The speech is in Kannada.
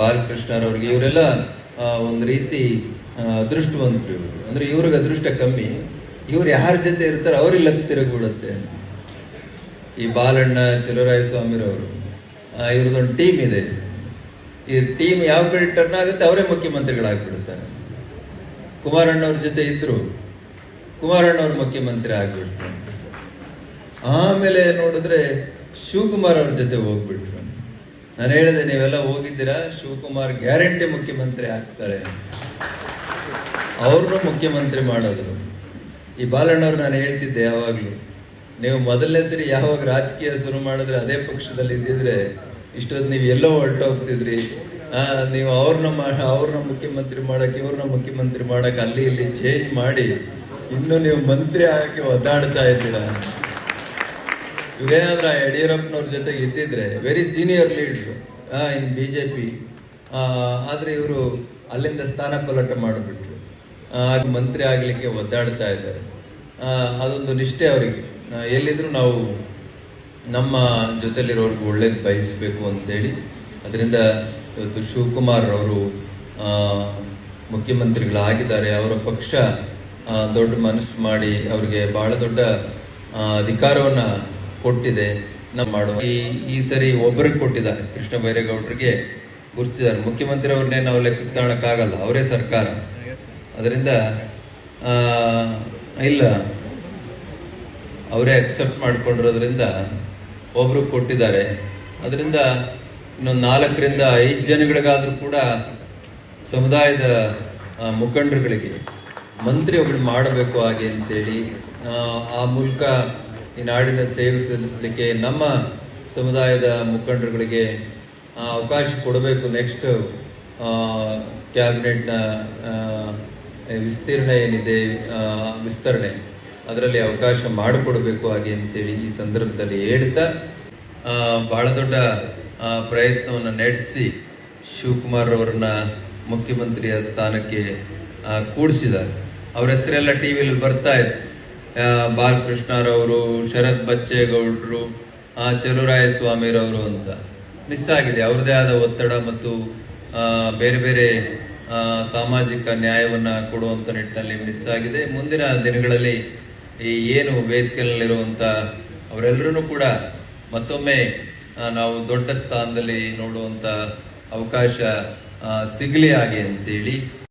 ಬಾಲಕೃಷ್ಣರವ್ರಿಗೆ ಇವರೆಲ್ಲ ಒಂದು ರೀತಿ ಅದೃಷ್ಟವಂತರು ಇವರು. ಅಂದ್ರೆ ಇವ್ರಿಗೆ ಅದೃಷ್ಟ ಕಮ್ಮಿ, ಇವ್ರು ಯಾರ ಜೊತೆ ಇರ್ತಾರೆ ಅವ್ರಿಗೆ ಲಕ್ ತಿರುಗ್ಬಿಡುತ್ತೆ. ಈ ಬಾಲಣ್ಣ ಚಲುವರಾಯಸ್ವಾಮಿರವರು ಇವ್ರದೊಂದು ಟೀಮ್ ಇದೆ. ಈ ಟೀಮ್ ಯಾವ ಕಡೆ ಟರ್ನ್ ಆಗುತ್ತೆ ಅವರೇ ಮುಖ್ಯಮಂತ್ರಿಗಳಾಗ್ಬಿಡ್ತಾರೆ. ಕುಮಾರಣ್ಣವ್ರ ಜೊತೆ ಇದ್ರು, ಕುಮಾರಣ್ಣವ್ರ ಮುಖ್ಯಮಂತ್ರಿ ಆಗ್ಬಿಡ್ತಾರೆ. ಆಮೇಲೆ ನೋಡಿದ್ರೆ ಶಿವಕುಮಾರ್ ಅವ್ರ ಜೊತೆ ಹೋಗ್ಬಿಟ್ರು. ನಾನು ಹೇಳಿದೆ, ನೀವೆಲ್ಲ ಹೋಗಿದ್ದೀರಾ, ಶಿವಕುಮಾರ್ ಗ್ಯಾರಂಟಿ ಮುಖ್ಯಮಂತ್ರಿ ಆಗ್ತಾರೆ, ಅವ್ರನ್ನೂ ಮುಖ್ಯಮಂತ್ರಿ ಮಾಡೋದು. ಈ ಬಾಲಣ್ಣವ್ರು ನಾನು ಹೇಳ್ತಿದ್ದೆ ಯಾವಾಗ್ಲೂ, ನೀವು ಮೊದಲನೇ ಸರಿ ಯಾವಾಗ ರಾಜಕೀಯ ಶುರು ಮಾಡಿದ್ರೆ ಅದೇ ಪಕ್ಷದಲ್ಲಿ ಇದ್ದಿದ್ರೆ ಇಷ್ಟೊತ್ತು ನೀವು ಎಲ್ಲೋ ಹೊರಟೋಗ್ತಿದ್ರಿ. ನೀವು ಅವ್ರನ್ನ ಮುಖ್ಯಮಂತ್ರಿ ಮಾಡಕ್, ಇವ್ರನ್ನ ಮುಖ್ಯಮಂತ್ರಿ ಮಾಡಕ್ ಅಲ್ಲಿ ಇಲ್ಲಿ ಚೇಂಜ್ ಮಾಡಿ ಇನ್ನು ನೀವು ಮಂತ್ರಿ ಆಗಿ ಒದ್ದಾಡ್ತಾ ಇದ್ದೀರಾ. ಇವ್ರೇನಾದ್ರ ಯಡಿಯೂರಪ್ಪನವ್ರ ಜೊತೆಗೆ ಇದ್ದಿದ್ರೆ very senior leader in BJP, ಆದ್ರೆ ಇವರು ಅಲ್ಲಿಂದ ಸ್ಥಾನ ಪಲಟ ಮಾಡಿಬಿಟ್ರು. ಮಂತ್ರಿ ಆಗ್ಲಿಕ್ಕೆ ಒದ್ದಾಡ್ತಾ ಇದ್ದಾರೆ. ಅದೊಂದು ನಿಷ್ಠೆ ಅವರಿಗೆ. ಎಲ್ಲಿದ್ರು ನಾವು ನಮ್ಮ ಜೊತೆಲಿರೋರ್ಗೆ ಒಳ್ಳೇದು ಬಯಸಬೇಕು ಅಂತೇಳಿ, ಅದರಿಂದ ಇವತ್ತು ಶಿವಕುಮಾರ್ ಅವರು ಮುಖ್ಯಮಂತ್ರಿಗಳಾಗಿದ್ದಾರೆ. ಅವರ ಪಕ್ಷ ದೊಡ್ಡ ಮನಸ್ಸು ಮಾಡಿ ಅವರಿಗೆ ಬಹಳ ದೊಡ್ಡ ಅಧಿಕಾರವನ್ನ ಕೊಟ್ಟಿದೆ. ಈ ಸರಿ ಒಬ್ಬರಿಗೆ ಕೊಟ್ಟಿದ್ದಾರೆ, ಕೃಷ್ಣ ಬೈರೇಗೌಡರಿಗೆ ಗುರುತಿಸಿದ್ದಾರೆ. ಮುಖ್ಯಮಂತ್ರಿ ಅವ್ರನ್ನೇ ನಾವು ಲೆಕ್ಕಕ್ಕೆ ತಗೊಳಕ್ಕಾಗಲ್ಲ, ಅವರೇ ಸರ್ಕಾರ. ಅದರಿಂದ ಇಲ್ಲ, ಅವರೇ ಅಕ್ಸೆಪ್ಟ್ ಮಾಡ್ಕೊಂಡಿರೋದ್ರಿಂದ ಒಬ್ರು ಕೊಟ್ಟಿದ್ದಾರೆ. ಅದರಿಂದ ಇನ್ನೊಂದು 4 ರಿಂದ 5 ಜನಗಳಿಗಾದ್ರೂ ಕೂಡ ಸಮುದಾಯದ ಮುಖಂಡರುಗಳಿಗೆ ಮಂತ್ರಿ ಒಬ್ರು ಮಾಡಬೇಕು ಹಾಗೆ ಅಂತೇಳಿ, ಆ ಮೂಲಕ ಈ ನಾಡಿನ ಸೇವೆ ಸಲ್ಲಿಸಲಿಕ್ಕೆ ನಮ್ಮ ಸಮುದಾಯದ ಮುಖಂಡರುಗಳಿಗೆ ಅವಕಾಶ ಕೊಡಬೇಕು. ನೆಕ್ಸ್ಟ್ ಕ್ಯಾಬಿನೆಟ್ನ ವಿಸ್ತೀರ್ಣ ಏನಿದೆ, ವಿಸ್ತರಣೆ, ಅದರಲ್ಲಿ ಅವಕಾಶ ಮಾಡಿಕೊಡ್ಬೇಕು ಹಾಗೆ ಅಂತೇಳಿ ಈ ಸಂದರ್ಭದಲ್ಲಿ ಹೇಳ್ತಾ, ಬಹಳ ದೊಡ್ಡ ಪ್ರಯತ್ನವನ್ನು ನಡೆಸಿ ಶಿವಕುಮಾರ್ ಅವರನ್ನ ಮುಖ್ಯಮಂತ್ರಿಯ ಸ್ಥಾನಕ್ಕೆ ಕೂಡಿಸಿದ್ದಾರೆ. ಅವ್ರ ಹೆಸರೆಲ್ಲ ಟಿವಿಯಲ್ಲಿ ಬರ್ತಾ ಇತ್ತು. ಬಾಲಕೃಷ್ಣರವರು, ಶರತ್ ಬಚ್ಚೇಗೌಡರು, ಚಲುವರಾಯಸ್ವಾಮಿರವರು ಅಂತ ಮಿಸ್ ಆಗಿದೆ. ಅವ್ರದೇ ಆದ ಒತ್ತಡ ಮತ್ತು ಬೇರೆ ಬೇರೆ ಸಾಮಾಜಿಕ ನ್ಯಾಯವನ್ನ ಕೊಡುವಂತ ನಿಟ್ಟಿನಲ್ಲಿ ಮಿಸ್ ಆಗಿದೆ. ಮುಂದಿನ ದಿನಗಳಲ್ಲಿ ಈ ಏನು ವೇದಿಕೆಯಲ್ಲಿರುವಂತ ಅವರೆಲ್ಲರೂ ಕೂಡ ಮತ್ತೊಮ್ಮೆ ನಾವು ದೊಡ್ಡ ಸ್ಥಾನದಲ್ಲಿ ನೋಡುವಂತ ಅವಕಾಶ ಸಿಗಲಿ ಹಾಗೆ ಅಂತೇಳಿ